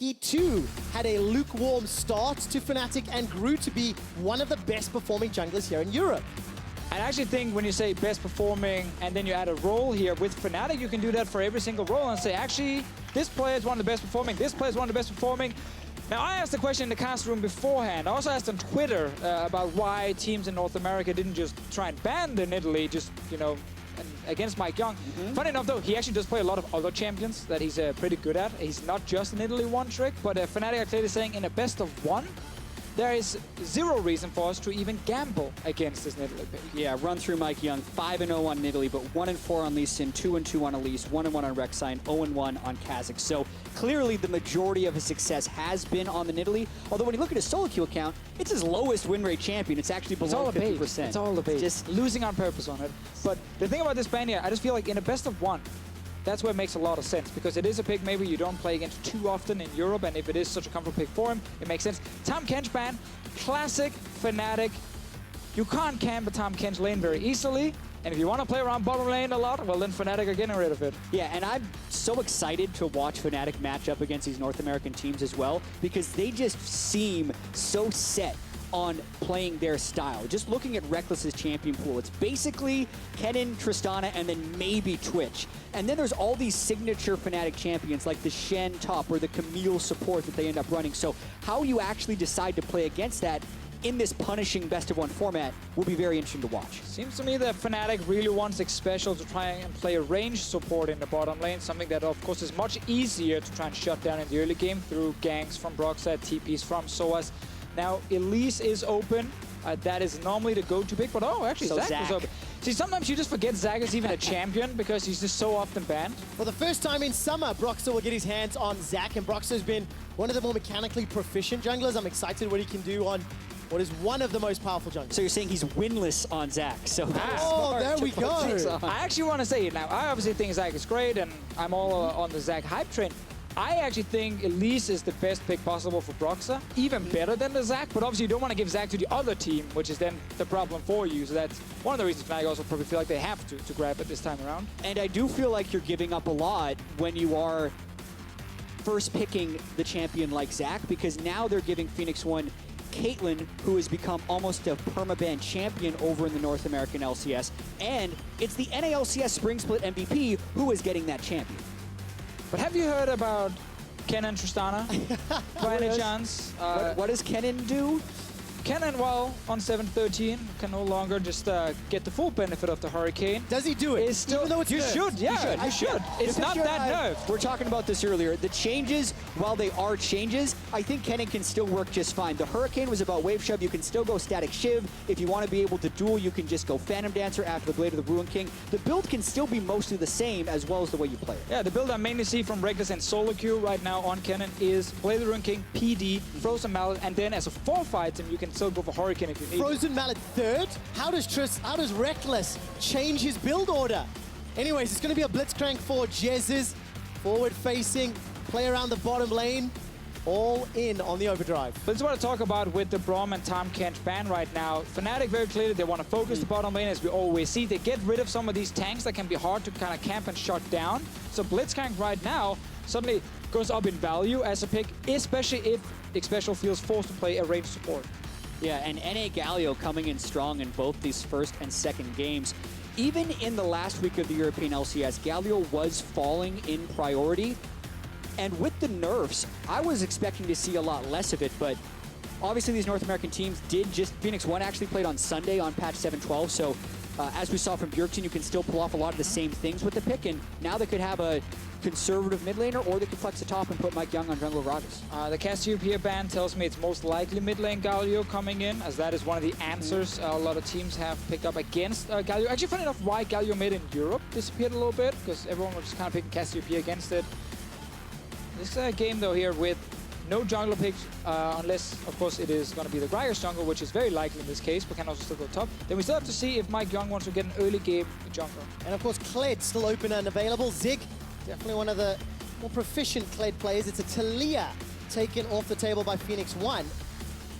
He too had a lukewarm start to Fnatic and grew to be one of the best performing junglers here in Europe. I actually think when you say best performing and then you add a role here with Fnatic, you can do that for every single role and say, actually, this player is one of the best performing, this player is one of the best performing. Now, I asked the question in the cast room beforehand. I also asked on Twitter about why teams in North America didn't just try and ban the Nidalee, just, you know, against Mike Young. Funny enough, though, he actually does play a lot of other champions that he's pretty good at. He's not just an Nidalee one trick, but Fnatic are clearly saying in a best of one, there is zero reason for us to even gamble against this Nidalee pick. Yeah, run through Mike Young, 5-0 on Nidalee, but 1-4 on Lee Sin, 2-2 on Elise, 1-1 on Rek'Sai, 0-1 on Kha'Zix. So clearly the majority of his success has been on the Nidalee, although when you look at his solo queue account, it's his lowest win rate champion. It's actually below 50%. It's all a bait. Just losing on purpose on it. But the thing about this ban here, I just feel like in a best of one, that's where it makes a lot of sense, because it is a pick maybe you don't play against too often in Europe, and if it is such a comfortable pick for him, it makes sense. Tahm Kench ban, classic Fnatic. You can't camp a Tahm Kench lane very easily, and if you want to play around bottom lane a lot, well then Fnatic are getting rid of it. Yeah, and I'm so excited to watch Fnatic match up against these North American teams as well, because they just seem so set on playing their style. Just looking at Reckless's champion pool, it's basically Kennen, Tristana, and then maybe Twitch. And then there's all these signature Fnatic champions like the Shen top or the Camille support that they end up running. So how you actually decide to play against that in this punishing best of one format will be very interesting to watch. Seems to me that Fnatic really wants Xpecial to try and play a range support in the bottom lane, something that of course is much easier to try and shut down in the early game through ganks from Broxah, TPs from Soaz. Now, Elise is open. That is normally the go-to pick, but oh, actually, So Zac was open. See, sometimes you just forget Zac is even a champion because he's just so often banned. For the first time in summer, Broxah will get his hands on Zac, and Broxah has been one of the more mechanically proficient junglers. I'm excited what he can do on what is one of the most powerful junglers. So you're saying he's winless on Zac. So oh, there we go. I actually want to say it now. I obviously think Zac is great, and I'm all on the Zac hype train. I actually think Elise is the best pick possible for Broxah, even better than the Zac, but obviously you don't want to give Zac to the other team, which is then the problem for you. So that's one of the reasons Fnatic also probably feel like they have to grab it this time around. And I do feel like you're giving up a lot when you are first picking the champion like Zac, because now they're giving Pheonix one Caitlyn, who has become almost a permaban champion over in the North American LCS, and it's the NALCS Spring Split MVP who is getting that champion. But have you heard about Kennen Tristana? By any chance? What does Kennen do? Kennen, well, on 7-13, can no longer just get the full benefit of the Hurricane. Does he do it? Is still, even though it's you nerfed? should, yeah, you should. It's not that nerfed. We're talking about this earlier. The changes, while they are changes, I think Kennen can still work just fine. The Hurricane was about wave shove. You can still go static shiv. If you want to be able to duel, you can just go Phantom Dancer after the Blade of the Ruin King. The build can still be mostly the same as well as the way you play it. Yeah, the build I mainly see from Reckless and solo queue right now on Kennen is Blade of the Ruin King, PD, Frozen Mallet, and then as a 4th item, you can still go for Hurricane if you need. Frozen Mallet 3rd? How does Reckless change his build order? Anyways, it's going to be a Blitzcrank for Jezz's. Forward facing, play around the bottom lane, all in on the overdrive. But this is what I talk about with the Braum and Tahm Kench ban right now. Fnatic very clearly, they want to focus the bottom lane as we always see. They get rid of some of these tanks that can be hard to kind of camp and shut down. So Blitzcrank right now suddenly goes up in value as a pick, especially if Xpecial feels forced to play a range support. Yeah, and NA Galio coming in strong in both these first and second games. Even in the last week of the European LCS, Galio was falling in priority. And with the nerfs, I was expecting to see a lot less of it, but obviously these North American teams did just... Pheonix 1 actually played on Sunday on patch 7.12, so as we saw from Bjergsen, you can still pull off a lot of the same things with the pick, and now they could have a conservative mid laner, or they could flex the top and put Mike Young on Jungle Ragas. The Cassiopeia ban tells me it's most likely mid lane Galio coming in, as that is one of the answers a lot of teams have picked up against Galio. Actually, funny enough, why Galio mid in Europe disappeared a little bit, because everyone was just kind of picking Cassiopeia against it. This game, though, here with no jungler picks, unless, of course, it is going to be the Gragas jungle, which is very likely in this case, but can also still go top. Then we still have to see if Mike Young wants to get an early game jungler. And of course, Kled still open and available. Zig, definitely one of the more proficient Kled players. It's a Talia taken off the table by Pheonix 1.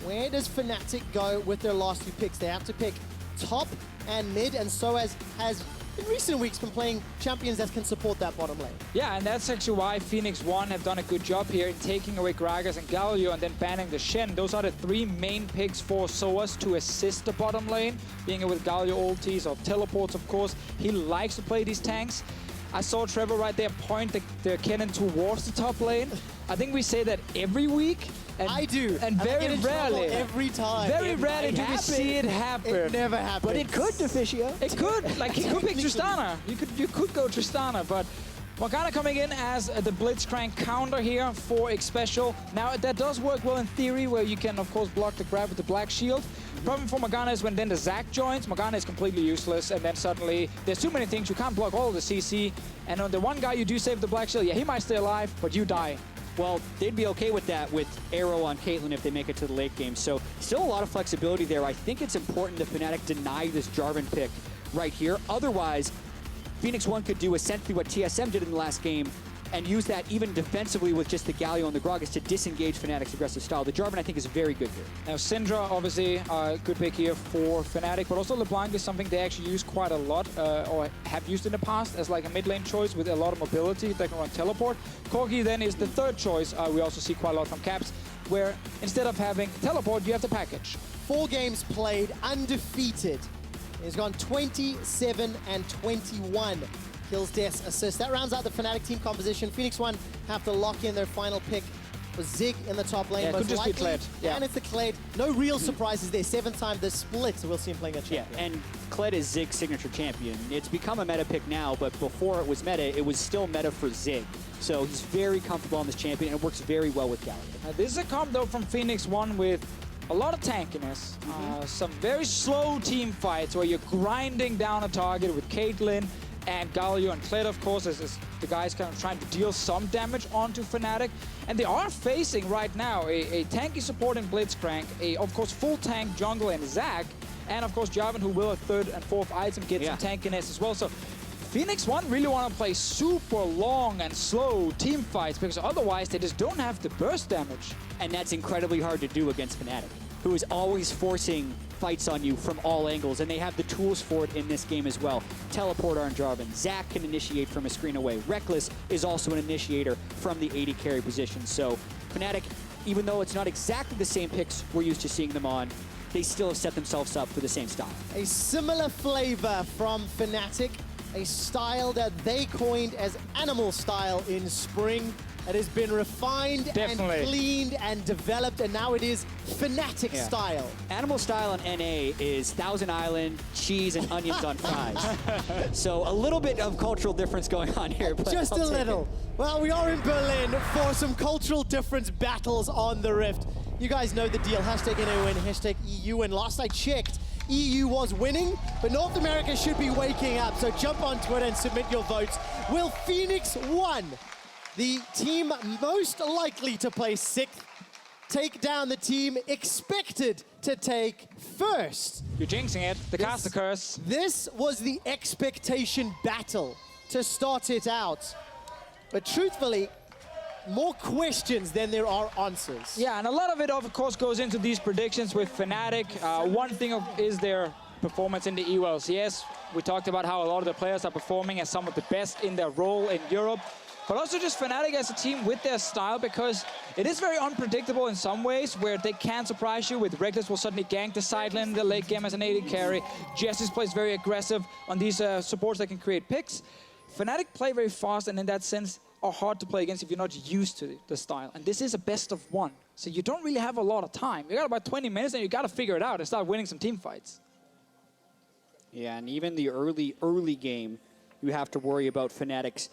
Where does Fnatic go with their last 2 picks? They have to pick top and mid, and Soaz has in recent weeks, been playing champions that can support that bottom lane. Yeah, and that's actually why Pheonix 1 have done a good job here in taking away Gragas and Galio and then banning the Shen. Those are the 3 main picks for Soas to assist the bottom lane, being it with Galio ultis or teleports, of course. He likes to play these tanks. I saw Trevor right there point the cannon towards the top lane. I think we say that every week. And, I do. And very rarely. Every time. Very rarely do we see it happen. It never happens. But it could, Deficio. It could. Like, he could pick Tristana. You could go Tristana, but Morgana coming in as the Blitzcrank counter here for X Special. Now, that does work well in theory, where you can, of course, block the grab with the Black Shield. Problem for Morgana is when then the Zac joins, Morgana is completely useless, and then suddenly there's too many things. You can't block all of the CC, and on the one guy you do save the Black Shield, yeah, he might stay alive, but you die. Well, they'd be okay with that with Arrow on Caitlyn if they make it to the late game. So still a lot of flexibility there. I think it's important that Fnatic deny this Jarvan pick right here. Otherwise, Pheonix 1 could do essentially what TSM did in the last game and use that even defensively with just the Galio and the Gragas to disengage Fnatic's aggressive style. The Jarvan, I think, is very good here. Now, Syndra, obviously, a good pick here for Fnatic, but also LeBlanc is something they actually use quite a lot, or have used in the past as like a mid lane choice with a lot of mobility. They can run teleport. Corgi then is the third choice. We also see quite a lot from Caps, where instead of having teleport, you have the package. 4 games played, undefeated. He's gone 27 and 21. Kills, deaths, assists. That rounds out the Fnatic team composition. Pheonix 1 have to lock in their final pick for Zig in the top lane. Yeah, most could just be likely. Kled. Yeah. And it's the Kled. No real surprises there. 7th time this split, so we'll see him playing a champion. Yeah, and Kled is Zig's signature champion. It's become a meta pick now, but before it was meta, it was still meta for Zig. So he's very comfortable on this champion, and it works very well with Galio. This is a comp, though, from Pheonix 1 with a lot of tankiness. Some very slow team fights where you're grinding down a target with Caitlyn and Galio and Kled, of course, as the guys kind of trying to deal some damage onto Fnatic. And they are facing right now a tanky supporting Blitzcrank, of course, full tank jungle and Zac, and of course Jarvan, who will a 3rd and 4th item, get some tankiness as well. So Pheonix 1 really want to play super long and slow team fights, because otherwise they just don't have the burst damage. And that's incredibly hard to do against Fnatic, who is always forcing fights on you from all angles, and they have the tools for it in this game as well. Teleport on Jarvan. Zac can initiate from a screen away. Reckless is also an initiator from the AD carry position. So Fnatic, even though it's not exactly the same picks we're used to seeing them on, they still have set themselves up for the same style. A similar flavor from Fnatic, a style that they coined as animal style in spring. It has been refined and cleaned and developed, and now it is Fnatic style. Animal style on NA is Thousand Island, cheese, and onions on fries. So a little bit of cultural difference going on here. But just a little. Well, we are in Berlin for some cultural difference battles on the Rift. You guys know the deal. Hashtag NAWin, hashtag EU. And last I checked, EU was winning, but North America should be waking up. So jump on Twitter and submit your votes. Will Pheonix 1, the team most likely to play 6th, take down the team expected to take 1st? You're jinxing it. The caster curse. This was the expectation battle to start it out. But truthfully, more questions than there are answers. Yeah, and a lot of it, of course, goes into these predictions with Fnatic. One thing is their performance in the EULCS. We talked about how a lot of the players are performing as some of the best in their role in Europe. But also just Fnatic as a team with their style, because it is very unpredictable in some ways, where they can surprise you with Reckless will suddenly gank the side lane in the late game as an AD carry. Jessis plays very aggressive on these supports that can create picks. Fnatic play very fast, and in that sense are hard to play against if you're not used to the style. And this is a best of 1, so you don't really have a lot of time. You got about 20 minutes, and you got to figure it out and start winning some team fights. Yeah, and even the early game, you have to worry about Fnatic's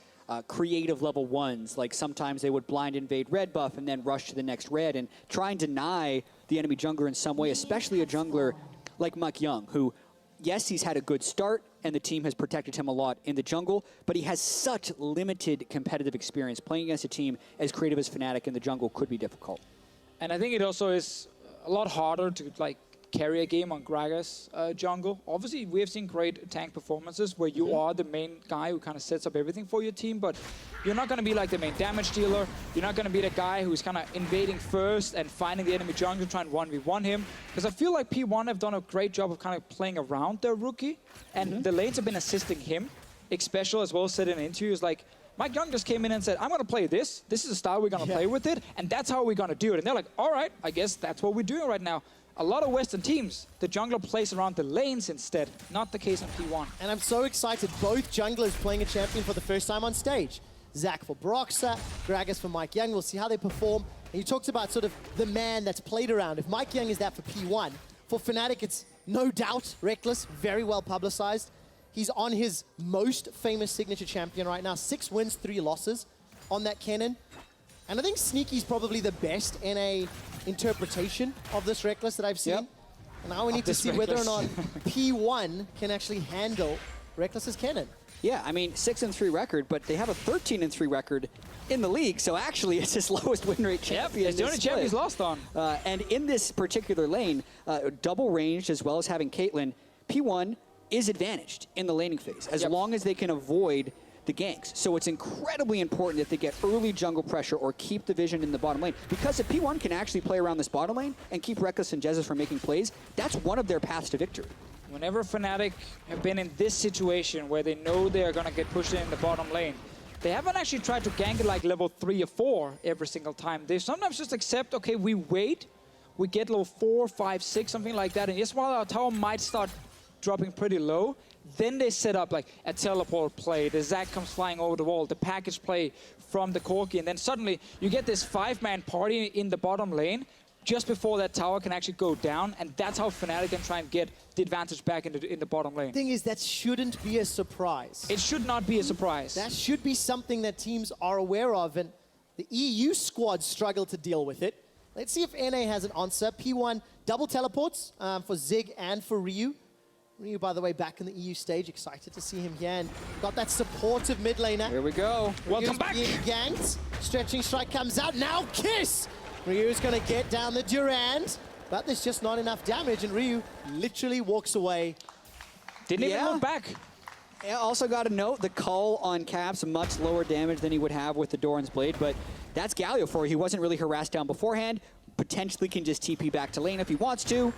creative level 1s. Like sometimes they would blind invade red buff and then rush to the next red and try and deny the enemy jungler in some way, especially a jungler like Muck Young, who, yes, he's had a good start and the team has protected him a lot in the jungle, but he has such limited competitive experience. Playing against a team as creative as Fnatic in the jungle could be difficult. And I think it also is a lot harder to carry a game on Gragas jungle. Obviously, we have seen great tank performances where you are the main guy who kind of sets up everything for your team, but you're not going to be like the main damage dealer. You're not going to be the guy who's kind of invading first and finding the enemy jungle, trying to 1v1 him. Because I feel like P1 have done a great job of kind of playing around their rookie, and the lanes have been assisting him. Xpecial as well said in an interview, is like, Mike Young just came in and said, I'm going to play this. This is the style we're going to play with it, and that's how we're going to do it. And they're like, all right, I guess that's what we're doing right now. A lot of Western teams, the jungler plays around the lanes instead. Not the case on P1. And I'm so excited, both junglers playing a champion for the first time on stage. Zach for Broxah, Gragas for Mike Young. We'll see how they perform. And you talked about sort of the man that's played around. If Mike Young is that for P1, for Fnatic, it's no doubt Reckless, very well publicized. He's on his most famous signature champion right now. 6 wins, 3 losses on that Kennen. And I think Sneaky's probably the best in a interpretation of this Reckless that I've seen. Yep. And now we need to see whether or not P1 can actually handle Reckless's Kennen. Yeah, I mean, 6-3 record, but they have a 13-3 record in the league, so actually it's his lowest win rate champion. Yep, it's the only champion he's lost on. And in this particular lane, double ranged as well as having Caitlyn, P1 is advantaged in the laning phase, as long as they can avoid the ganks. So it's incredibly important that they get early jungle pressure or keep the vision in the bottom lane. Because if P1 can actually play around this bottom lane and keep Reckless and Jesus from making plays, that's one of their paths to victory. Whenever Fnatic have been in this situation where they know they're going to get pushed in the bottom lane, they haven't actually tried to gank it like level 3 or 4 every single time. They sometimes just accept, okay, we wait, we get level 4, 5, 6, something like that, and just while our tower might start dropping pretty low, then they set up like a teleport play, the Zac comes flying over the wall, the package play from the Corki, and then suddenly you get this 5-man party in the bottom lane just before that tower can actually go down, and that's how Fnatic can try and get the advantage back in the bottom lane. The thing is, that shouldn't be a surprise. It should not be a surprise. That should be something that teams are aware of, and the EU squad struggle to deal with it. Let's see if NA has an answer. P1 double teleports for Zig and for Ryu. Ryu, by the way, back in the EU stage. Excited to see him here, and got that supportive mid laner. Here we go. Welcome back. Being ganked. Stretching strike comes out. Now Kiss! Ryu's going to get down the Durand, but there's just not enough damage, and Ryu literally walks away. Didn't even look back. I also got to note the call on Caps, much lower damage than he would have with the Doran's Blade, but that's Galio for you. He wasn't really harassed down beforehand. Potentially can just TP back to lane if he wants to.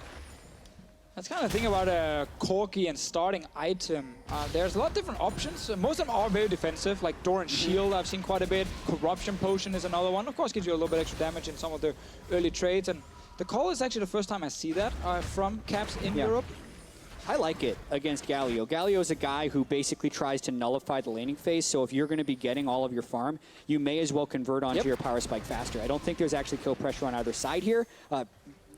That's kind of the thing about a Corki and starting item. There's a lot of different options. Most of them are very defensive, like Doran's Shield I've seen quite a bit. Corruption Potion is another one. Of course, gives you a little bit extra damage in some of the early trades. And the call is actually the first time I see that from Caps in Europe. I like it against Galio. Galio is a guy who basically tries to nullify the laning phase, so if you're going to be getting all of your farm, you may as well convert onto your power spike faster. I don't think there's actually kill pressure on either side here.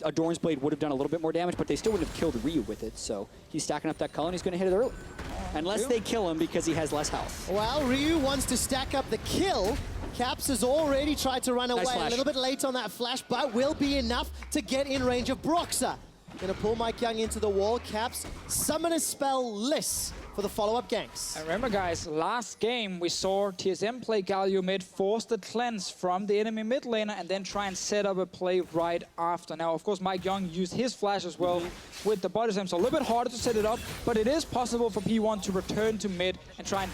A Doran's Blade would have done a little bit more damage, but they still wouldn't have killed Ryu with it, so he's stacking up that Cullen, he's going to hit it early. Unless they kill him because he has less health. Well, Ryu wants to stack up the kill. Caps has already tried to run away a little bit late on that flash, but will be enough to get in range of Broxah. Gonna pull Mike Young into the wall. Caps summon a spell-less for the follow-up ganks. And remember, guys, last game we saw TSM play Galio mid, force the cleanse from the enemy mid laner, and then try and set up a play right after. Now, of course, Mike Young used his flash as well with the body slam, so a little bit harder to set it up, but it is possible for P1 to return to mid and try and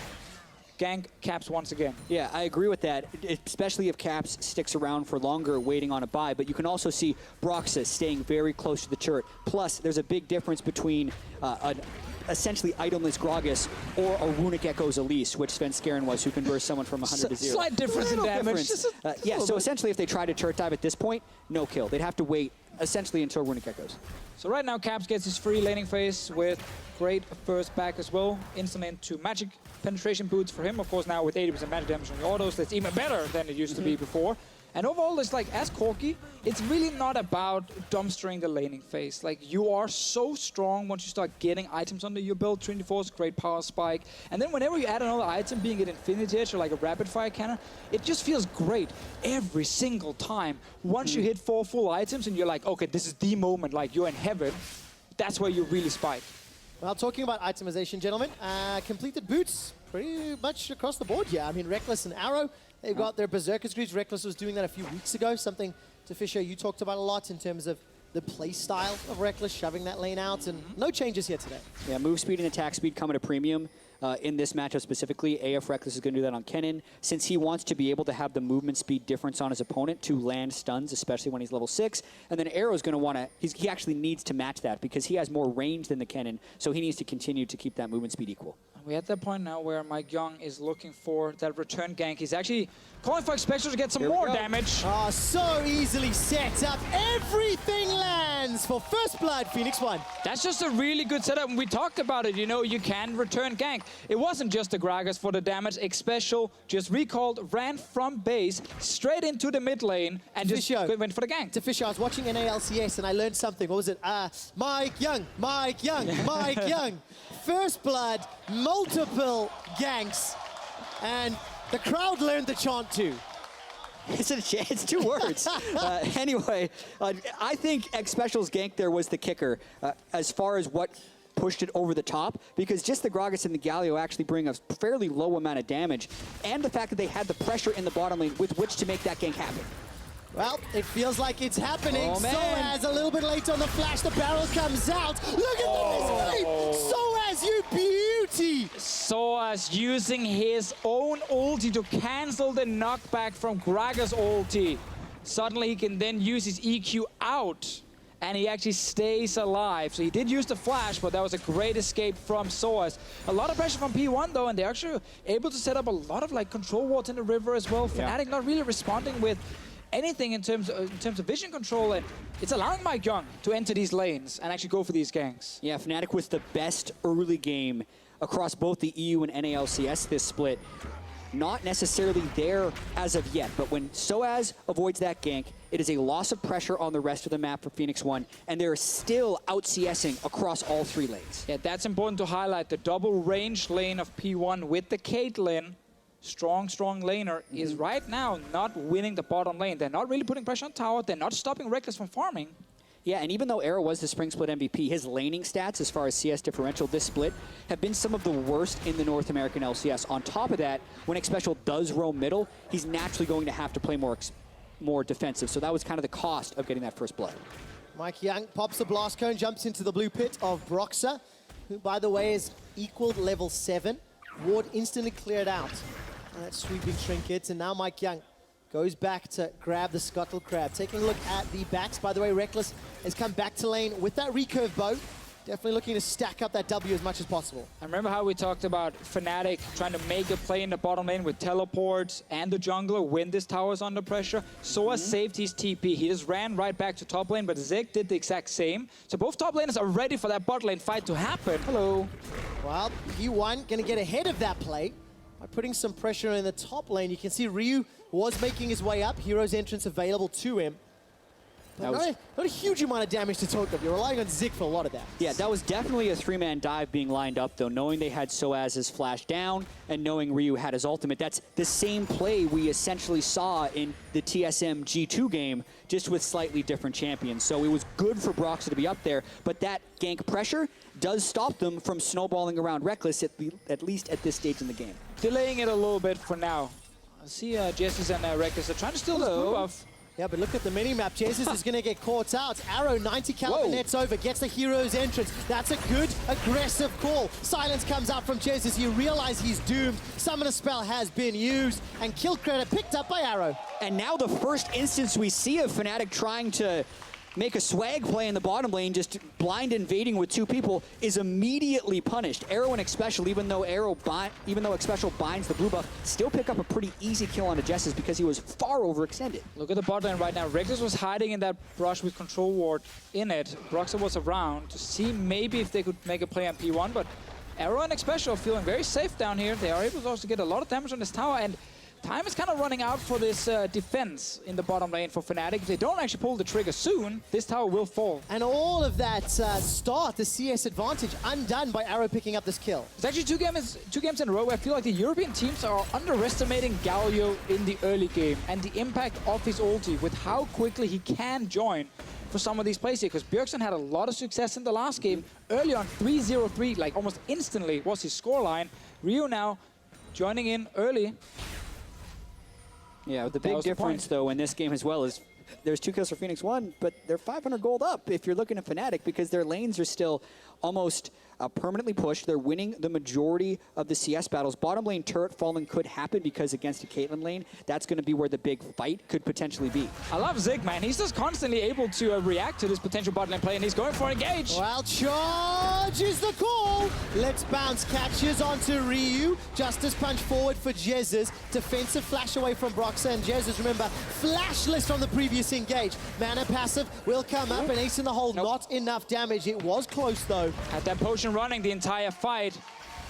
gank Caps once again. Yeah, I agree with that, especially if Caps sticks around for longer waiting on a buy, but you can also see Broxah staying very close to the turret. Plus, there's a big difference between an essentially itemless Gragas or a Runic Echo's Elise, which Sven Skaren was, who can burst someone from 100 to 0. Slight difference in damage. Yeah, so essentially if they try to turret dive at this point, no kill. They'd have to wait essentially until Runic Echoes. So right now, Caps gets his free laning phase with great first back as well. Instant into magic penetration boots for him. Of course, now with 80% magic damage on the autos, that's even better than it used to be before. And overall, it's like, as Corki, it's really not about dumpstering the laning phase. Like, you are so strong once you start getting items under your belt. Trinity Force, great power spike. And then whenever you add another item, being it Infinity Edge or like a rapid fire cannon, it just feels great every single time. Once you hit 4 full items and you're like, okay, this is the moment, like you're in heaven, that's where you really spike. Well, talking about itemization, gentlemen, completed boots pretty much across the board here. I mean, Reckless and Arrow, they've got their Berserker's Greaves. Reckless was doing that a few weeks ago, something to Fisher you talked about a lot in terms of the play style of Reckless, shoving that lane out, and no changes here today. Yeah, move speed and attack speed come at a premium. In this matchup specifically, AF Reckless is going to do that on Kennen, since he wants to be able to have the movement speed difference on his opponent to land stuns, especially when he's level 6. And then Arrow's going to want to, he actually needs to match that because he has more range than the Kennen, so he needs to continue to keep that movement speed equal. We're at that point now where Mike Young is looking for that return gank. He's actually calling for Xpecial to get some more damage. Oh, so easily set up. Everything lands for first blood, Pheonix 1. That's just a really good setup, and we talked about it. You know, you can return gank. It wasn't just the Gragas for the damage. Xpecial just recalled, ran from base straight into the mid lane, and just went for the gank. To Fisher, I was watching NALCS and I learned something. What was it? Mike Young, Mike Young, Mike Young. First blood, multiple ganks, and the crowd learned the chant too. It's 2 words. Anyway, I think Xpecial's gank there was the kicker as far as what pushed it over the top, because just the Gragas and the Galio actually bring a fairly low amount of damage, and the fact that they had the pressure in the bottom lane with which to make that gank happen. Well, it feels like it's happening. Oh, man. Soaz a little bit late on the flash. The barrel comes out. Look at the misplay. Soaz, you beauty. Soaz using his own ulti to cancel the knockback from Gragas' ulti. Suddenly he can then use his EQ out, and he actually stays alive. So he did use the flash, but that was a great escape from Soaz. A lot of pressure from P1 though, and they're actually able to set up a lot of like control wards in the river as well. Fnatic not really responding with anything in terms of vision control, and it's allowing Mike Young to enter these lanes and actually go for these ganks. Yeah, Fnatic was the best early game across both the EU and NALCS this split. Not necessarily there as of yet, but when Soaz avoids that gank, it is a loss of pressure on the rest of the map for Pheonix 1, and they're still out-CSing across all 3 lanes. Yeah, that's important to highlight. The double range lane of P1 with the Caitlyn, strong laner, is right now not winning the bottom lane. They're not really putting pressure on tower. They're not stopping Reckless from farming. Yeah, and even though Arrow was the Spring Split MVP, his laning stats as far as CS differential this split have been some of the worst in the North American LCS. On top of that, when Xpecial does roam middle, he's naturally going to have to play more defensive. So that was kind of the cost of getting that first blood. Mike Young pops the blast cone, jumps into the blue pit of Broxah, who, by the way, is equaled level 7. Ward instantly cleared out. And that sweeping trinkets, and now Mike Young goes back to grab the Scuttle Crab. Taking a look at the backs. By the way, Reckless has come back to lane with that recurve bow. Definitely looking to stack up that W as much as possible. I remember how we talked about Fnatic trying to make a play in the bottom lane with teleports and the jungler when this tower is under pressure. Soaz saved his TP. He just ran right back to top lane, but Zeke did the exact same. So both top laners are ready for that bot lane fight to happen. Hello. Well, P1 going to get ahead of that play by putting some pressure in the top lane. You can see Ryu was making his way up. Hero's entrance available to him. But not a huge amount of damage to talk of. You're relying on Zeke for a lot of that. Yeah, that was definitely a 3-man dive being lined up, though, knowing they had Soaz's flash down and knowing Ryu had his ultimate. That's the same play we essentially saw in the TSM G2 game, just with slightly different champions. So it was good for Broxah to be up there, but that gank pressure does stop them from snowballing around Reckless, at least at this stage in the game. Delaying it a little bit for now. I see Jesus and Reckless are trying to steal this blue buff. Yeah, but look at the mini-map. Jesus is going to get caught out. Arrow, 90 caliber nets over, gets the hero's entrance. That's a good, aggressive call. Silence comes out from Jesus. You realize he's doomed. Summoner spell has been used, and kill credit picked up by Arrow. And now the first instance we see of Fnatic trying to make a swag play in the bottom lane, just blind invading with 2 people, is immediately punished. Arrow and Xpecial, even though Xpecial binds the blue buff, still pick up a pretty easy kill on Aegis because he was far overextended. Look at the bot lane right now. Reckless was hiding in that brush with control ward in it. Broxah was around to see maybe if they could make a play on P1, but Arrow and Xpecial are feeling very safe down here. They are able to also get a lot of damage on this tower, and time is kind of running out for this defense in the bottom lane for Fnatic. If they don't actually pull the trigger soon, this tower will fall. And all of that start, the CS advantage, undone by Arrow picking up this kill. It's actually two games in a row where I feel like the European teams are underestimating Galio in the early game and the impact of his ulti with how quickly he can join for some of these plays here. Because Bjergsen had a lot of success in the last game. Early on, 3-0-3, like almost instantly was his scoreline. Ryu now joining in early. Yeah, the big difference, though, in this game as well is There's 2 kills for Pheonix 1, but they're 500 gold up if you're looking at Fnatic because their lanes are still almost permanently pushed. They're winning the majority of the CS battles. Bottom lane turret falling could happen because against a Caitlyn lane, that's going to be where the big fight could potentially be. I love Zig, man. He's just constantly able to react to this potential bot lane play, and he's going for engage. Well, charge is the call. Let's bounce, catches onto Ryu. Justice punch forward for Jesus. Defensive flash away from Broxah, and Jesus, remember, flashless from the previous engage. Mana passive will come up, and ace in the hole, not enough damage. It was close, though. Had that potion running the entire fight.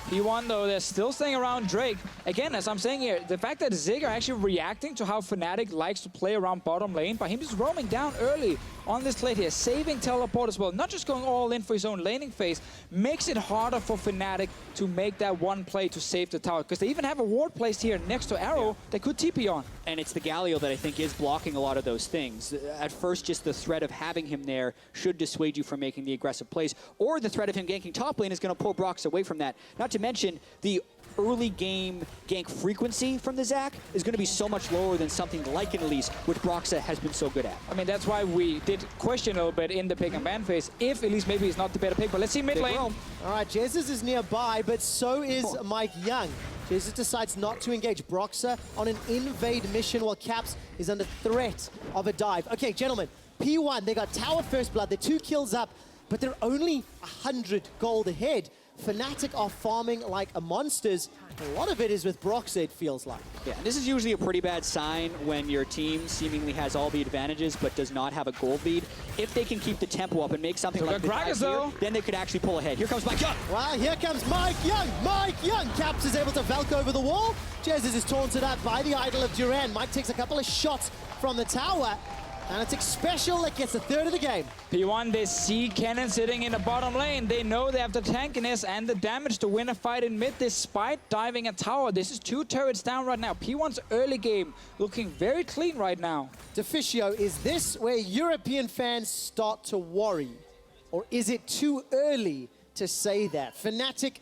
P1, though, they're still staying around Drake. Again, as I'm saying here, the fact that Zig are actually reacting to how Fnatic likes to play around bottom lane by him just roaming down early on this plate here, saving teleport as well, not just going all in for his own laning phase, makes it harder for Fnatic to make that one play to save the tower, because they even have a ward placed here next to Arrow they could TP on. And it's the Galio that I think is blocking a lot of those things. At first, just the threat of having him there should dissuade you from making the aggressive plays, or the threat of him ganking top lane is going to pull Brox away from that. Not to mention, the early game gank frequency from the Zac is going to be so much lower than something like an Elise, which Broxah has been so good at. I mean, that's why we did question a little bit in the pick and ban phase if Elise maybe is not the better pick, but let's see mid lane. All right, Jesus is nearby, but so is Mike Young. Jesus decides not to engage Broxah on an invade mission while Caps is under threat of a dive. Okay, gentlemen, P1, they got tower first blood, they're 2 kills up, but they're only 100 gold ahead. Fnatic are farming like a monsters. A lot of it is with Broxah, it feels like. Yeah, this is usually a pretty bad sign when your team seemingly has all the advantages but does not have a gold lead. If they can keep the tempo up and make something like the dive here, then they could actually pull ahead. Here comes Mike Young. Well, here comes Mike Young. Mike Young. Caps is able to Valk over the wall. Jesus is taunted up by the idol of Duran. Mike takes a couple of shots from the tower. Analytics special that gets a third of the game. P1, they see Kennen sitting in the bottom lane. They know they have the tankiness and the damage to win a fight in mid despite diving a tower. This is 2 turrets down right now. P1's early game looking very clean right now. Deficio, is this where European fans start to worry? Or is it too early to say that? Fnatic,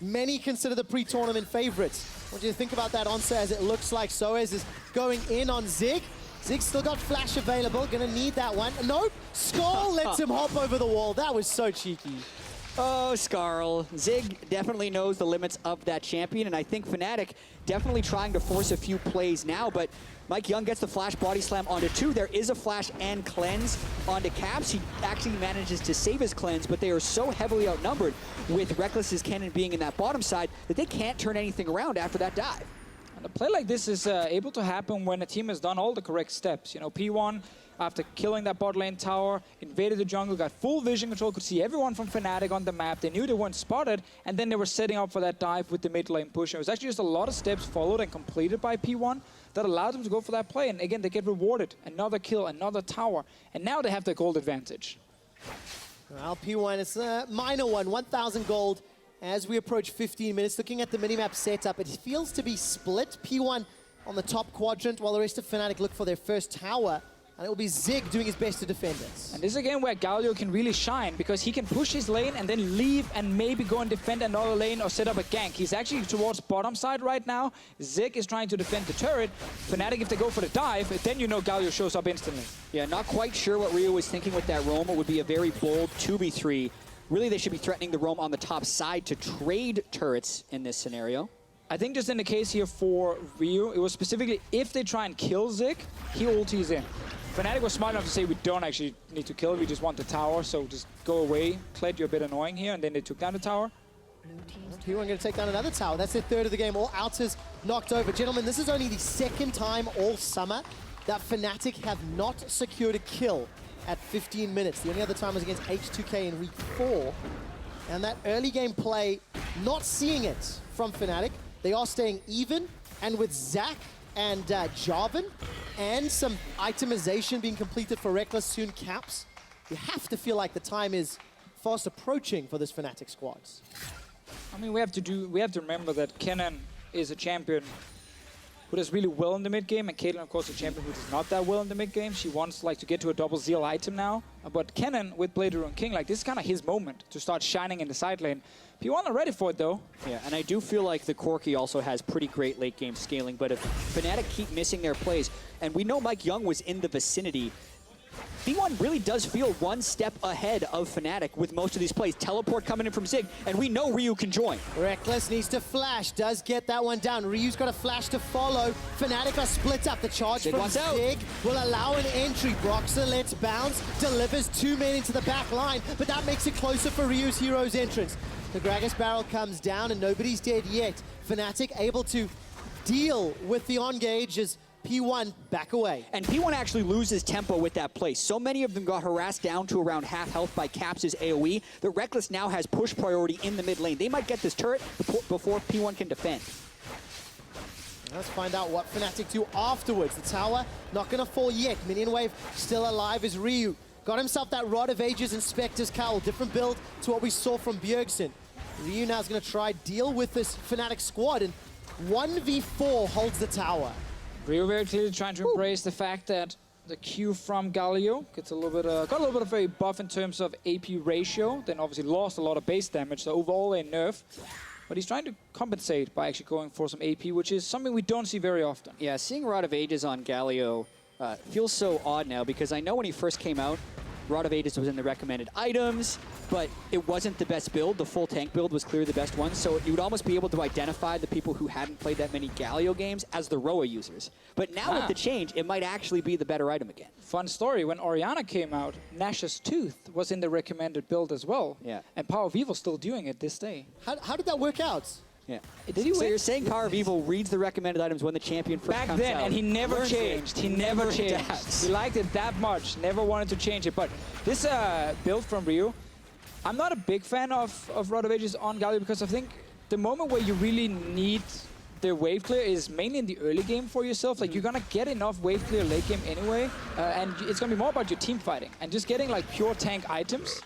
many consider the pre-tournament favorites. What do you think about that answer as it looks like Soez is going in on Zig? Zig's still got flash available, gonna need that one. Nope, Skull lets him hop over the wall. That was so cheeky. Oh, Skarl. Zig definitely knows the limits of that champion, and I think Fnatic definitely trying to force a few plays now, but Mike Young gets the flash body slam onto 2. There is a flash and cleanse onto Caps. He actually manages to save his cleanse, but they are so heavily outnumbered with Reckless's cannon being in that bottom side that they can't turn anything around after that dive. And a play like this is able to happen when a team has done all the correct steps. You know, P1, after killing that bot lane tower, invaded the jungle, got full vision control, could see everyone from Fnatic on the map. They knew they weren't spotted, and then they were setting up for that dive with the mid lane push. It was actually just a lot of steps followed and completed by P1 that allowed them to go for that play. And again, they get rewarded. Another kill, another tower, and now they have the gold advantage. Well, P1, it's a minor one, 1,000 gold. As we approach 15 minutes, looking at the minimap setup, it feels to be split. P1 on the top quadrant, while the rest of Fnatic look for their first tower. And it will be Zig doing his best to defend it. And this is again where Galio can really shine, because he can push his lane and then leave and maybe go and defend another lane or set up a gank. He's actually towards bottom side right now. Zig is trying to defend the turret. Fnatic, if they go for the dive, then you know Galio shows up instantly. Yeah, not quite sure what Rio was thinking with that roam. It would be a very bold 2v3. Really, they should be threatening the roam on the top side to trade turrets in this scenario. I think just in the case here for Ryu, it was specifically if they try and kill Zig, he ultis in. Fnatic was smart enough to say we don't actually need to kill, we just want the tower, so just go away. Kled, you're a bit annoying here, and then they took down the tower. P1 going to take down another tower. That's their third of the game. All outers knocked over. Gentlemen, this is only the second time all summer that Fnatic have not secured a kill at 15 minutes. The only other time was against H2K in week 4. And that early game play, not seeing it from Fnatic. They are staying even, and with Zac and Jarvan, and some itemization being completed for Reckless, soon Caps, you have to feel like the time is fast approaching for this Fnatic squads. I mean, we have to remember that Kennen is a champion who does really well in the mid game, and Caitlyn, of course, a champion who does not that well in the mid game. She wants like to get to a double zeal item now. But Kennen with Blade Rune King, like this is kind of his moment to start shining in the side lane. P1 are ready for it though. Yeah, and I do feel like the Corki also has pretty great late game scaling, but if Fnatic keep missing their plays, and we know Mike Young was in the vicinity, P1 really does feel one step ahead of Fnatic with most of these plays. Teleport coming in from Zig, and we know Ryu can join. Reckless needs to flash, does get that one down. Ryu's got a flash to follow. Fnatic are split up. The charge Zig from wants out. Zig will allow an entry. Broxer lets bounce, delivers 2 men into the back line, but that makes it closer for Ryu's Hero's entrance. The Gragas barrel comes down and nobody's dead yet. Fnatic able to deal with the on-gauge as P1 back away. And P1 actually loses tempo with that play. So many of them got harassed down to around half health by Caps' AoE that Reckless now has push priority in the mid lane. They might get this turret before P1 can defend. Let's find out what Fnatic do afterwards. The tower not gonna fall yet. Minion wave still alive as Ryu got himself that Rod of Ages and Spectre's Cowl. Different build to what we saw from Bjergsen. Ryu now is gonna try deal with this Fnatic squad, and 1v4 holds the tower. Ryu very clearly trying to embrace the fact that the Q from Galio gets a little bit, got a little bit of a buff in terms of AP ratio, then obviously lost a lot of base damage, so overall a nerf. But he's trying to compensate by actually going for some AP, which is something we don't see very often. Yeah, seeing Rod of Ages on Galio feels so odd now, because I know when he first came out, Rod of Ages was in the recommended items, but it wasn't the best build. The full tank build was clearly the best one, so you would almost be able to identify the people who hadn't played that many Galio games as the Roa users. But now with the change, it might actually be the better item again. Fun story, when Orianna came out, Nash's Tooth was in the recommended build as well. Yeah. And Power of Evil still doing it this day. How did that work out? Yeah. Did he So win? you're saying Power of Evil reads the recommended items when the champion first Back comes then, out. and he never Learns changed. it. He never changed. adapts. He liked it that much, never wanted to change it. But this build from Ryu, I'm not a big fan of Rod of Ages on Galio, because I think the moment where you really need the wave clear is mainly in the early game for yourself. Like, you're gonna get enough wave clear late game anyway, and it's gonna be more about your team fighting. And just getting like pure tank items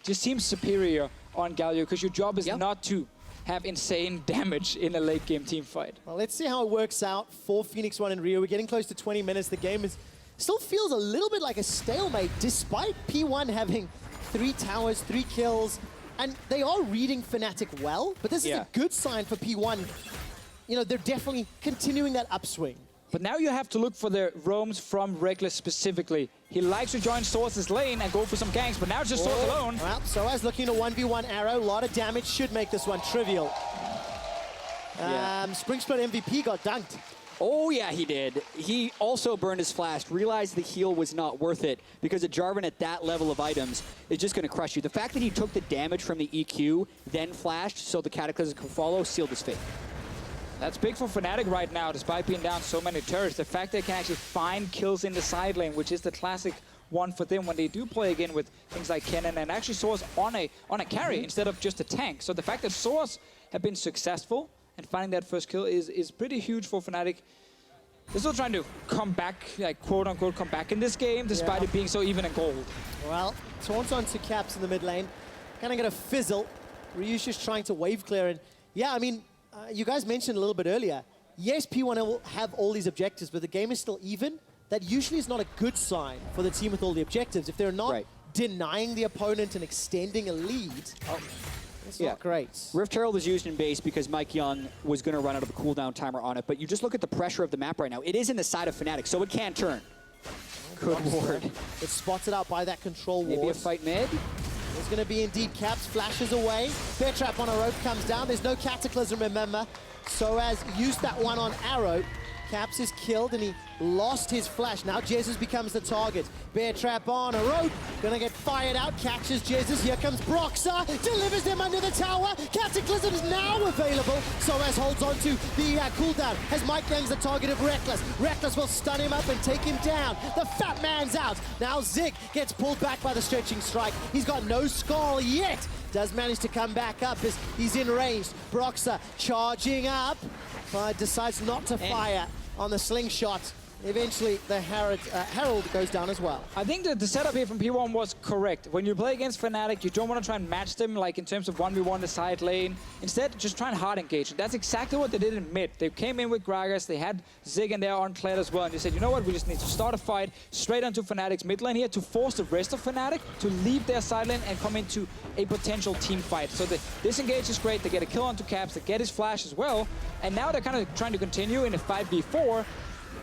just seems superior on Galio, because your job is not to have insane damage in a late game team fight. Well, let's see how it works out for Pheonix 1 and Rio. We're getting close to 20 minutes. The game still feels a little bit like a stalemate, despite P1 having 3 towers, 3 kills, and they are reading Fnatic well, but this is a good sign for P1. You know, they're definitely continuing that upswing. But now you have to look for the roams from Reckless specifically. He likes to join Source's lane and go for some ganks, but now it's just Source alone. Well, Soaz looking to 1v1 arrow. A lot of damage should make this one trivial. Spring Split MVP got dunked. Oh yeah, he did. He also burned his flash, realized the heal was not worth it, because a Jarvan at that level of items is just going to crush you. The fact that he took the damage from the EQ, then flashed so the Cataclysm could follow, sealed his fate. That's big for Fnatic right now, despite being down so many turrets. The fact they can actually find kills in the side lane, which is the classic one for them when they do play again with things like Kennen and actually Source on a carry instead of just a tank. So the fact that Source have been successful and finding that first kill is pretty huge for Fnatic. They're still trying to come back, like quote-unquote come back in this game, despite it being so even in gold. Well, taunts onto Caps in the mid lane. Kind of going to fizzle. Ryu's just trying to wave clear. And yeah, I mean, you guys mentioned a little bit earlier, yes, P1 will have all these objectives, but the game is still even. That usually is not a good sign for the team with all the objectives. If they're not denying the opponent and extending a lead, it's not great. Rift Herald is used in base because Mike Young was going to run out of a cooldown timer on it, but you just look at the pressure of the map right now. It is in the side of Fnatic, so it can turn. Good ward. It's spotted out by that control ward. Maybe a fight mid. There's going to be indeed Caps, flashes away. Bear Trap on a rope comes down. There's no Cataclysm, remember. Soaz used that one on Arrow. Caps is killed and he lost his flash. Now Jesus becomes the target. Bear Trap on a rope. Gonna get fired out. Catches Jesus. Here comes Broxer. Delivers them under the tower. Cataclysm's now available. Soaz holds on to the cooldown as Mike Young's the target of Reckless. Reckless will stun him up and take him down. The fat man's out. Now Zig gets pulled back by the stretching strike. He's got no skull yet. Does manage to come back up as he's in range. Broxer charging up, but decides not to fire on the slingshot. Eventually, the Herald goes down as well. I think that the setup here from P1 was correct. When you play against Fnatic, you don't want to try and match them like in terms of 1v1 the side lane. Instead, just try and hard engage. That's exactly what they did in mid. They came in with Gragas, they had Zig in there on Kled as well, and they said, you know what, we just need to start a fight straight onto Fnatic's mid lane here to force the rest of Fnatic to leave their side lane and come into a potential team fight. So the disengage is great, they get a kill onto Caps, they get his flash as well, and now they're kind of trying to continue in a 5v4.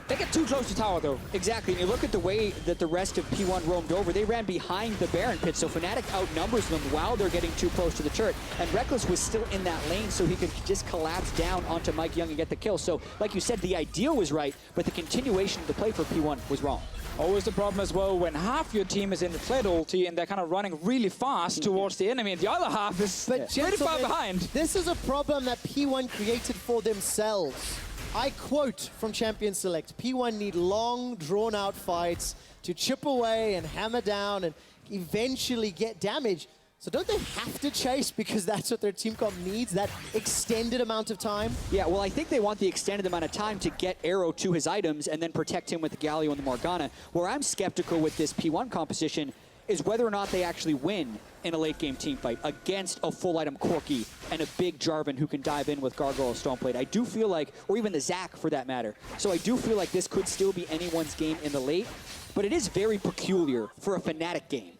They get too close to tower, though. Exactly, and you look at the way that the rest of P1 roamed over, they ran behind the Baron pit, so Fnatic outnumbers them while they're getting too close to the turret. And Reckless was still in that lane, so he could just collapse down onto Mike Young and get the kill. So, like you said, the idea was right, but the continuation of the play for P1 was wrong. Always the problem as well when half your team is in the Kled ulti and they're kind of running really fast towards the enemy, and the other half is pretty far behind. This is a problem that P1 created for themselves. I quote from Champion Select, P1 need long, drawn-out fights to chip away and hammer down and eventually get damage. So don't they have to chase because that's what their team comp needs, that extended amount of time? Yeah, well, I think they want the extended amount of time to get Arrow to his items and then protect him with the Galio and the Morgana. Where I'm skeptical with this P1 composition is whether or not they actually win in a late-game team fight against a full-item Corki and a big Jarvan who can dive in with Gargoyle Stoneblade. I do feel like, or even the Zac for that matter, so I do feel like this could still be anyone's game in the late, but it is very peculiar for a Fnatic game,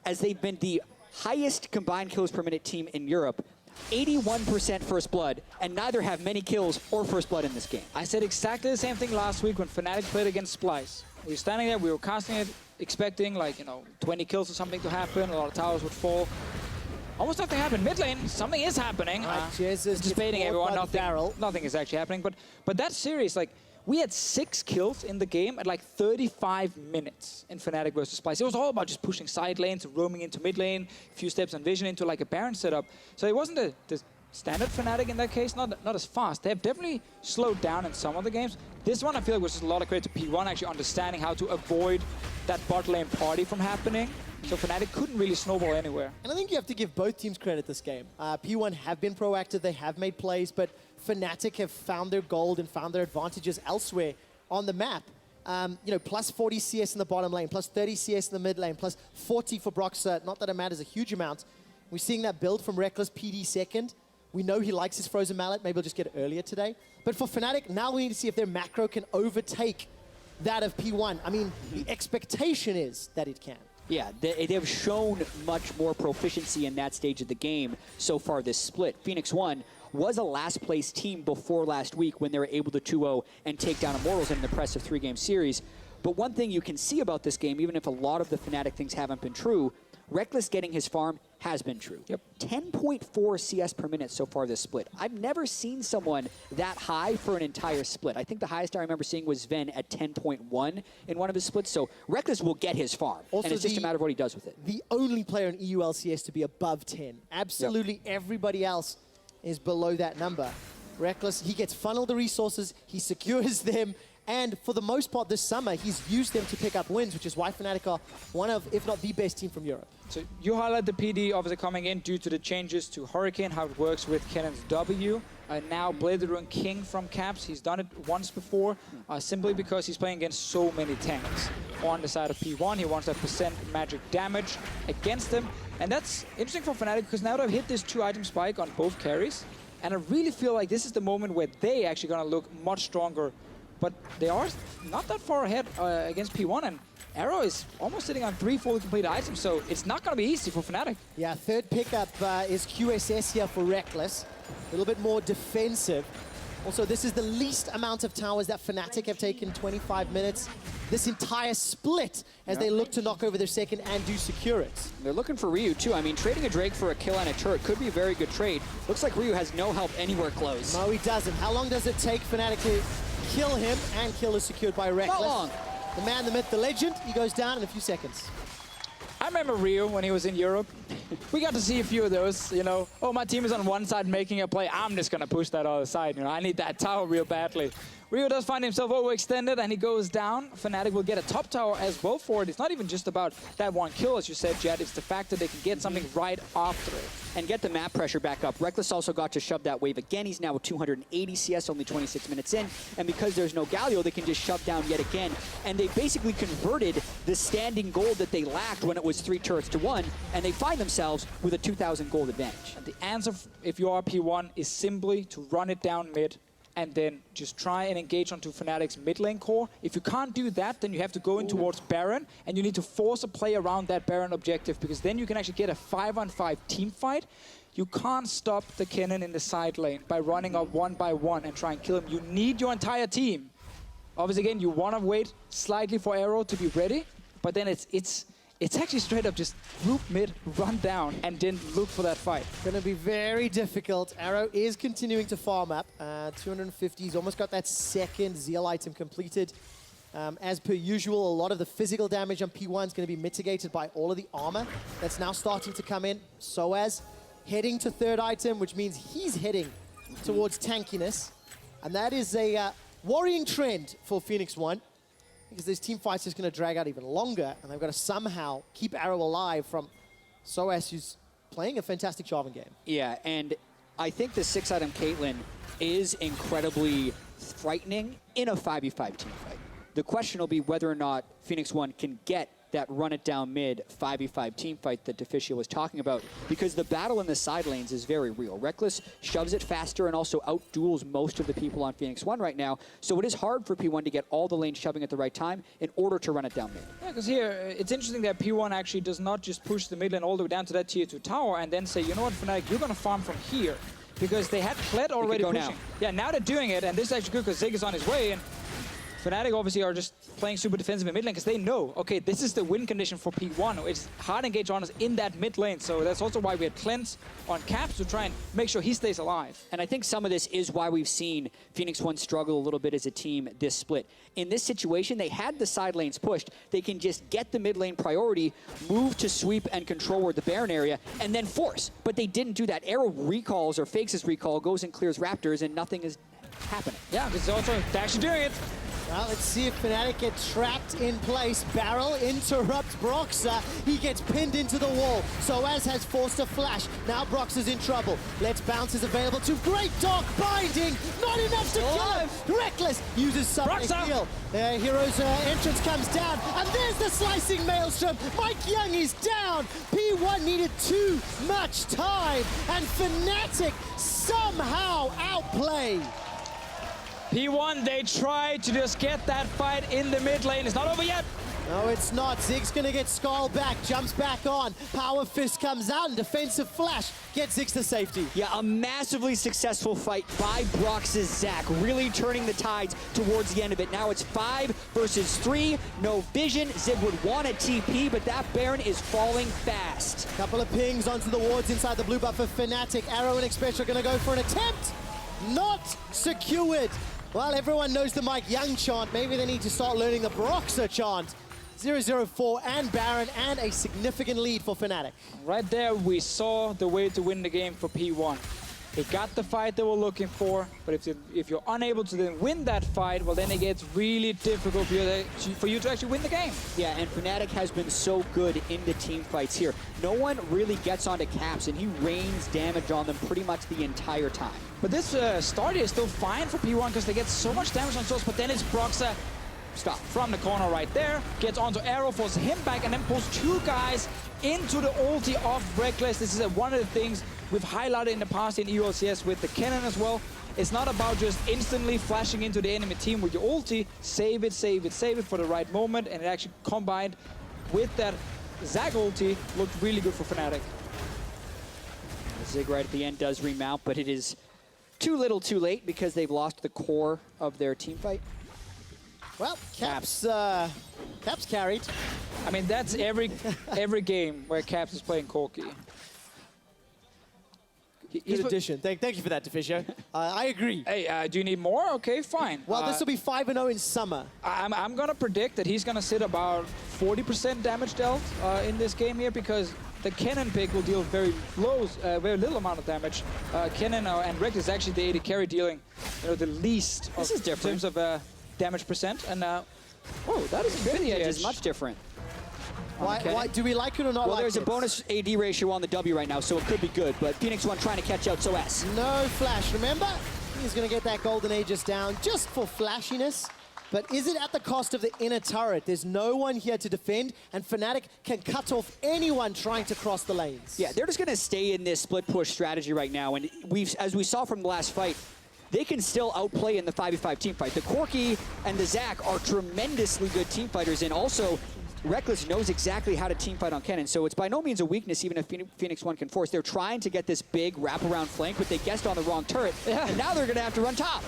as they've been the highest combined kills per minute team in Europe, 81% first blood, and neither have many kills or first blood in this game. I said exactly the same thing last week when Fnatic played against Splice. We were standing there, we were casting it, expecting like, 20 kills or something to happen, a lot of towers would fall. Almost nothing happened. Mid lane, something is happening. Just baiting everyone, nothing is actually happening. But that series, like, we had 6 kills in the game at like 35 minutes in Fnatic versus Splice. It was all about just pushing side lanes, roaming into mid lane, a few steps on vision into like a Baron setup. So it wasn't the standard Fnatic in that case, not as fast. They have definitely slowed down in some of the games. This one I feel like was just a lot of credit to P1 actually understanding how to avoid that bot lane party from happening. So Fnatic couldn't really snowball anywhere. And I think you have to give both teams credit this game. P1 have been proactive, they have made plays, but Fnatic have found their gold and found their advantages elsewhere on the map. Plus 40 CS in the bottom lane, plus 30 CS in the mid lane, plus 40 for Broxah. Not that it matters a huge amount. We're seeing that build from Reckless PD second. We know he likes his Frozen Mallet. Maybe he'll just get it earlier today. But for Fnatic, now we need to see if their macro can overtake that of P1. I mean, the expectation is that it can. Yeah, they have shown much more proficiency in that stage of the game so far this split. Pheonix 1 was a last-place team before last week when they were able to 2-0 and take down Immortals in an impressive 3-game series. But one thing you can see about this game, even if a lot of the Fnatic things haven't been true, Reckless getting his farm has been true. Yep. 10.4 CS per minute so far this split. I've never seen someone that high for an entire split. I think the highest I remember seeing was Ven at 10.1 in one of his splits. So Reckless will get his farm, also and it's just a matter of what he does with it. The only player in EU LCS to be above 10. Absolutely everybody else is below that number. Reckless, he gets funneled the resources, he secures them, and for the most part this summer, he's used them to pick up wins, which is why Fnatic are one of, if not the best team from Europe. So you highlight the PD obviously coming in due to the changes to Hurricane, how it works with Cannon's W. Now Blade the Ruin King from Caps. He's done it once before, simply because he's playing against so many tanks. On the side of P1, he wants that percent magic damage against them. And that's interesting for Fnatic because now they've hit this 2-item spike on both carries. And I really feel like this is the moment where they actually gonna look much stronger. But they are not that far ahead against P1, and Arrow is almost sitting on 3 fully completed items, so it's not going to be easy for Fnatic. Yeah, third pickup is QSS here for Reckless. A little bit more defensive. Also, this is the least amount of towers that Fnatic have taken, 25 minutes. This entire split as they look to knock over their second and do secure it. They're looking for Ryu, too. I mean, trading a Drake for a kill and a turret could be a very good trade. Looks like Ryu has no help anywhere close. No, he doesn't. How long does it take Fnatic to kill him? And kill is secured by Reckless. Not long. The man, the myth, the legend, he goes down in a few seconds. I remember Ryu when he was in Europe. We got to see a few of those, Oh, my team is on one side making a play. I'm just going to push that other side, I need that tower real badly. Rio does find himself overextended and he goes down. Fnatic will get a top tower as well for it. It's not even just about that one kill, as you said, Jed. It's the fact that they can get something right after it. And get the map pressure back up. Reckless also got to shove that wave again. He's now at 280 CS, only 26 minutes in. And because there's no Galio, they can just shove down yet again. And they basically converted the standing gold that they lacked when it was 3 turrets to 1. And they find themselves with a 2,000 gold advantage. And the answer, if you are P1, is simply to run it down mid and then just try and engage onto Fnatic's mid lane core. If you can't do that, then you have to go in towards Baron, and you need to force a play around that Baron objective, because then you can actually get a 5-on-5 team fight. You can't stop the Kennen in the side lane by running up 1 by 1 and try and kill him. You need your entire team. Obviously, again, you want to wait slightly for Arrow to be ready, but then it's actually straight up just group mid, run down, and then look for that fight. Going to be very difficult. Arrow is continuing to farm up. 250, he's almost got that second Zeal item completed. As per usual, a lot of the physical damage on P1 is going to be mitigated by all of the armor that's now starting to come in. Soaz heading to third item, which means he's heading towards tankiness. And that is a worrying trend for Pheonix 1. Because this team fight's just going to drag out even longer, and they've got to somehow keep Arrow alive from Soaz, who's playing a fantastic Jarvan game. Yeah, and I think the 6-item Caitlyn is incredibly frightening in a 5v5 team fight. The question will be whether or not Pheonix 1 can get that run it down mid 5v5 team fight that Deficio was talking about, because the battle in the side lanes is very real. Reckless shoves it faster and also outduels most of the people on Pheonix 1 right now, so it is hard for P1 to get all the lanes shoving at the right time in order to run it down mid. Yeah, because here, it's interesting that P1 actually does not just push the mid lane all the way down to that tier 2 tower and then say, you know what, Fnatic, you're going to farm from here. Because they had Kled already pushing. Now. Yeah, now they're doing it, and this is actually good because Zig is on his way, and Fnatic obviously are just playing super defensive in mid lane because they know, okay, this is the win condition for P1. It's hard engage on us in that mid lane, so that's also why we had Cleanse on Caps to try and make sure he stays alive. And I think some of this is why we've seen Pheonix 1 struggle a little bit as a team this split. In this situation, they had the side lanes pushed. They can just get the mid lane priority, move to sweep and control the Baron area, and then force. But they didn't do that. Arrow recalls or fakes his recall, goes and clears Raptors, and nothing is happening. Yeah, it's also, they're actually doing it. Well, let's see if Fnatic get trapped in place. Barrel interrupts Broxah. He gets pinned into the wall. Soaz has forced a flash. Now Broxah's in trouble. Let's Bounce is available to Great Dark Binding. Not enough to kill him. Reckless uses something to heal. Hero's entrance comes down. And there's the slicing Maelstrom. Mike Young is down. P1 needed too much time. And Fnatic somehow outplay. P1, they tried to just get that fight in the mid lane. It's not over yet. No, it's not. Zig's going to get Skull back, jumps back on. Power Fist comes out, and Defensive Flash gets Ziggs to safety. Yeah, a massively successful fight by Brox's Zach, really turning the tides towards the end of it. Now it's 5 versus 3, no vision. Zig would want a TP, but that Baron is falling fast. Couple of pings onto the wards inside the blue buff of Fnatic. Arrow and Express are going to go for an attempt. Not secured. Well, everyone knows the Mike Young chant. Maybe they need to start learning the Broxah chant. 0-0-4 and Baron, and a significant lead for Fnatic. Right there, we saw the way to win the game for P1. They got the fight they were looking for, but if you're unable to then win that fight, well, then it gets really difficult for you to actually win the game. Yeah, and Fnatic has been so good in the team fights here. No one really gets onto Caps, and he rains damage on them pretty much the entire time. But this start is still fine for P1 because they get so much damage on Source, but then it's Broxah. Stop from the corner right there, gets onto Arrow, forces him back, and then pulls 2 guys into the ulti of Reckless. This is one of the things we've highlighted in the past in EULCS with the Kennen as well. It's not about just instantly flashing into the enemy team with your ulti. Save it, save it, save it for the right moment, and it actually combined with that Zag ulti looked really good for Fnatic. Zig right at the end does remount, but it is too little too late because they've lost the core of their team fight. Well, Caps carried. I mean, that's every game where Caps is playing Corki. Good addition. Thank you for that, Deficio. I agree. Hey, do you need more? Okay, fine. Well, this will be 5-0 in summer. I'm going to predict that he's going to sit about 40% damage dealt in this game here because the Kennen pick will deal very little amount of damage. Kennen and Rick is actually the AD carry dealing the least in terms of damage percent. And oh, that is Infinity Edge is much different. Why do we like it or not? Well, like there's it? a bonus AD ratio on the W right now, so it could be good. But Pheonix One trying to catch out, so S. No flash. Remember, he's going to get that golden Aegis down just for flashiness. But is it at the cost of the inner turret? There's no one here to defend, and Fnatic can cut off anyone trying to cross the lanes. Yeah, they're just going to stay in this split push strategy right now. And as we saw from the last fight, they can still outplay in the 5v5 team fight. The Corki and the Zac are tremendously good team fighters, and also Reckless knows exactly how to team fight on Kennen, so it's by no means a weakness even if Pheonix One can force. They're trying to get this big wraparound flank, but they guessed on the wrong turret, and now they're going to have to run top.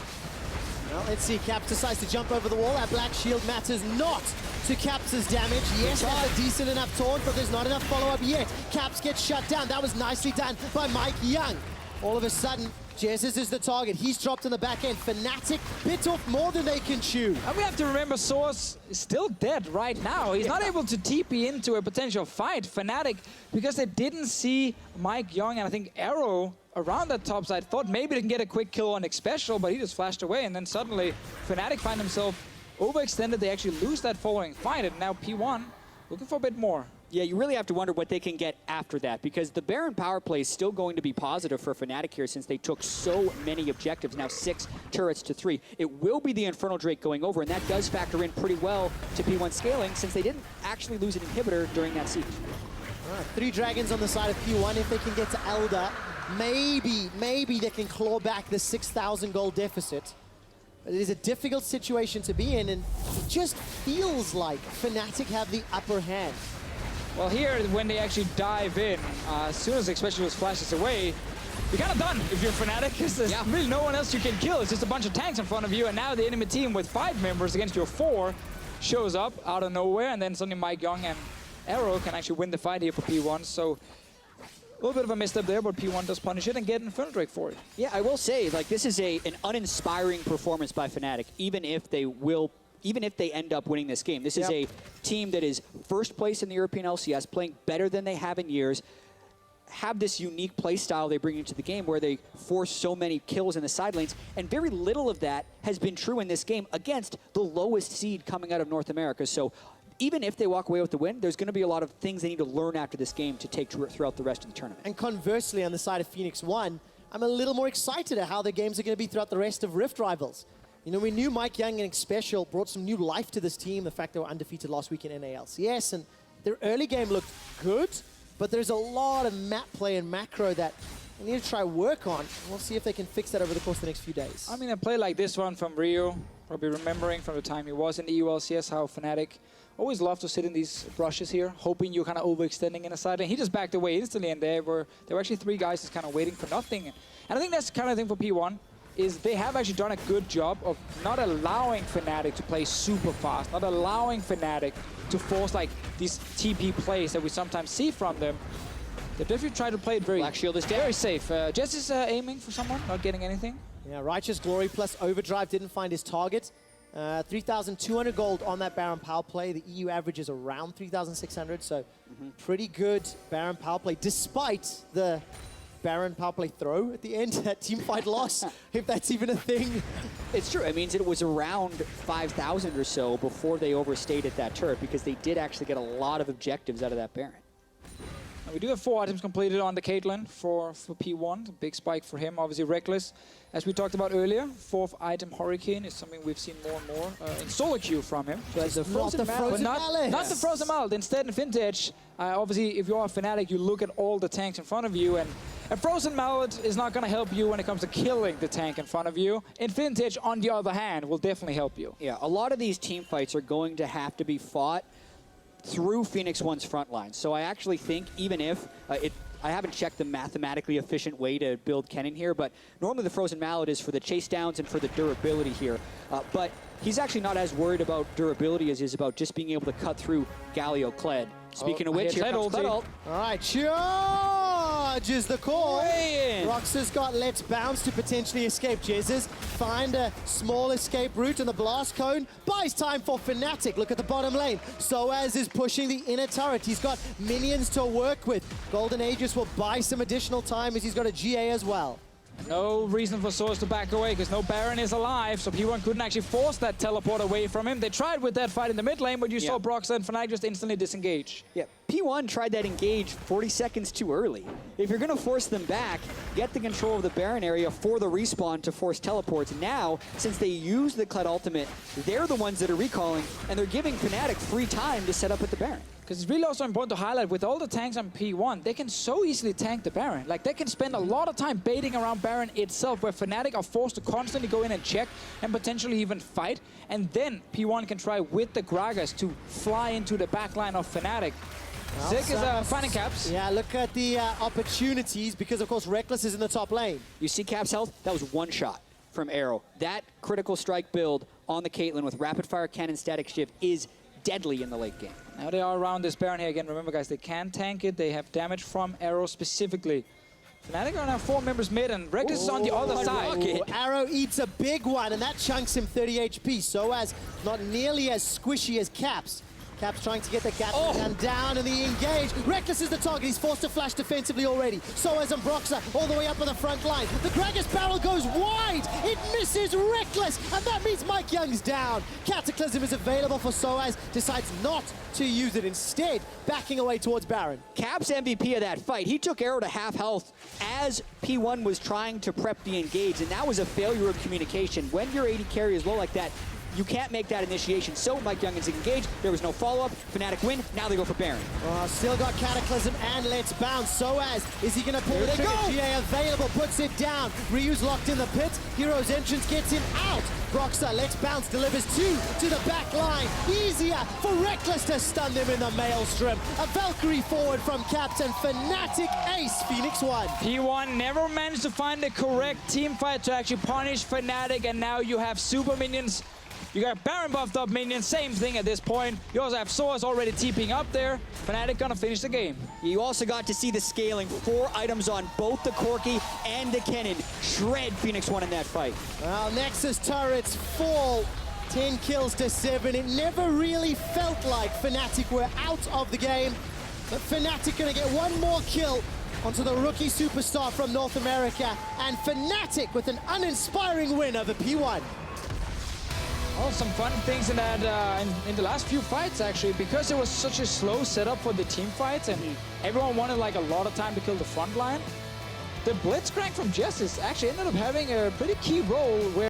Well, let's see. Caps decides to jump over the wall. That black shield matters not to Caps' damage. Yes, that's a decent enough taunt, but there's not enough follow-up yet. Caps gets shut down. That was nicely done by Mike Young. All of a sudden, Jesus is the target. He's dropped in the back end. Fnatic bit off more than they can chew. And we have to remember Source is still dead right now. He's not able to TP into a potential fight. Fnatic, because they didn't see Mike Young and I think Arrow around that top side, thought maybe they can get a quick kill on Xpecial, but he just flashed away. And then suddenly Fnatic find themselves overextended. They actually lose that following fight. And now P1 looking for a bit more. Yeah, you really have to wonder what they can get after that, because the Baron power play is still going to be positive for Fnatic here since they took so many objectives, now 6 turrets to 3. It will be the Infernal Drake going over, and that does factor in pretty well to P1 scaling since they didn't actually lose an inhibitor during that siege. All right, 3 dragons on the side of P1. If they can get to Elder, maybe they can claw back the 6,000 gold deficit. But it is a difficult situation to be in, and it just feels like Fnatic have the upper hand. Well, here, when they actually dive in, as soon as Xpecial flashes away, you're kind of done if you're Fnatic, because there's really no one else you can kill. It's just a bunch of tanks in front of you, and now the enemy team with 5 members against your 4 shows up out of nowhere, and then suddenly Mike Young and Arrow can actually win the fight here for P1. So a little bit of a misstep there, but P1 does punish it and get Infernal Drake for it. Yeah, I will say, like, this is an uninspiring performance by Fnatic, even if they end up winning this game. This is a team that is first place in the European LCS, playing better than they have in years, have this unique play style they bring into the game where they force so many kills in the side lanes, and very little of that has been true in this game against the lowest seed coming out of North America. So even if they walk away with the win, there's going to be a lot of things they need to learn after this game to take throughout the rest of the tournament. And conversely, on the side of Pheonix One, I'm a little more excited at how the games are going to be throughout the rest of Rift Rivals. You know, we knew Mike Young and Xpecial brought some new life to this team, the fact they were undefeated last week in NALCS, and their early game looked good, but there's a lot of map play and macro that they need to try work on. We'll see if they can fix that over the course of the next few days. I mean, a play like this one from Rio, probably remembering from the time he was in the EULCS how Fnatic always loved to sit in these brushes here, hoping you're kind of overextending in a side lane. He just backed away instantly, and there were actually 3 guys just kind of waiting for nothing. And I think that's the kind of thing for P1. Is they have actually done a good job of not allowing Fnatic to play super fast, not allowing Fnatic to force like these TP plays that we sometimes see from them. They definitely try to play it very, Black Shield is very safe. Jess is aiming for someone, not getting anything. Yeah, Righteous Glory plus Overdrive didn't find his target. 3,200 gold on that Baron power play. The EU average is around 3,600, so pretty good Baron power play, despite the Baron power play throw at the end, that teamfight loss, if that's even a thing. It's true. It means it was around 5,000 or so before they overstayed at that turret, because they did actually get a lot of objectives out of that Baron. We do have 4 items completed on the Caitlyn for P1. A big spike for him, obviously Reckless. As we talked about earlier, 4th item Hurricane is something we've seen more and more in solo queue from him. So that's the Frozen Mallet. Not the Frozen Mallet. Instead, in Vintage, obviously, if you're a Fnatic, you look at all the tanks in front of you, and a Frozen Mallet is not going to help you when it comes to killing the tank in front of you. In Vintage, on the other hand, will definitely help you. Yeah, a lot of these team fights are going to have to be fought through Pheonix One's front line. So I actually think, even if I haven't checked the mathematically efficient way to build Kennen here, but normally the Frozen Mallet is for the chase downs and for the durability here. But he's actually not as worried about durability as he is about just being able to cut through Galio Kled. Speaking of which, here comes Kled ult. All right, charge is the call. Way in. Roxa's got Let's Bounce to potentially escape Jezzes. Find a small escape route, and the blast cone buys time for Fnatic. Look at the bottom lane. Soaz is pushing the inner turret. He's got minions to work with. Golden Aegis will buy some additional time as he's got a GA as well. No reason for Soaz to back away because no Baron is alive, so P1 couldn't actually force that teleport away from him. They tried with that fight in the mid lane, but you saw Broxah and Fnatic just instantly disengage. Yeah, P1 tried that engage 40 seconds too early. If you're going to force them back, get the control of the Baron area for the respawn to force teleports. Now, since they use the Kled ultimate, they're the ones that are recalling, and they're giving Fnatic free time to set up at the Baron. Because it's really also important to highlight, with all the tanks on P1, they can so easily tank the Baron. Like, they can spend a lot of time baiting around Baron itself, where Fnatic are forced to constantly go in and check and potentially even fight. And then P1 can try with the Gragas to fly into the backline of Fnatic. Well, Zig is finding Caps. Yeah, look at the opportunities, because of course Reckless is in the top lane. You see Cap's health? That was one shot from Arrow. That critical strike build on the Caitlyn with rapid fire cannon static shiv is deadly in the late game. Now they are around this Baron here again. Remember, guys, they can tank it. They have damage from Arrow specifically. Fnatic are gonna have 4 members mid, and Reckless is on the other side. Arrow eats a big one, and that chunks him 30 HP. Soaz not nearly as squishy as Caps. Caps trying to get the gap and down, and the engage. Reckless is the target. He's forced to flash defensively already. Soaz and Broxah all the way up on the front line. The Gragas barrel goes wide. It misses Reckless, and that means Mike Young's down. Cataclysm is available for Soaz. Decides not to use it. Instead, backing away towards Baron. Cap's MVP of that fight. He took Arrow to half health as P1 was trying to prep the engage, and that was a failure of communication. When your AD carry is low like that, you can't make that initiation. So Mike Young is engaged. There was no follow-up. Fnatic win. Now they go for Baron. Still got Cataclysm and Let's Bounce. Soaz, is he going to pull the trigger? GA available, puts it down. Ryu's locked in the pit. Hero's entrance gets him out. Broxah, Let's Bounce, delivers 2 to the back line. Easier for Reckless to stun them in the maelstrom. A Valkyrie forward from Captain. Fnatic ace, Pheonix 1. P1 never managed to find the correct team fight to actually punish Fnatic, and now you have super minions. You got Baron buffed up minions, same thing at this point. You also have Soaz already TPing up there. Fnatic gonna finish the game. You also got to see the scaling. 4 items on both the Corki and the Kennen. Shred Pheonix 1 in that fight. Well, Nexus turrets fall. 10 kills to 7. It never really felt like Fnatic were out of the game. But Fnatic gonna get one more kill onto the rookie superstar from North America. And Fnatic with an uninspiring win over P1. Oh, some fun things in that in the last few fights, actually, because it was such a slow setup for the team fights, and everyone wanted like a lot of time to kill the front line. The blitzcrank from Justice actually ended up having a pretty key role where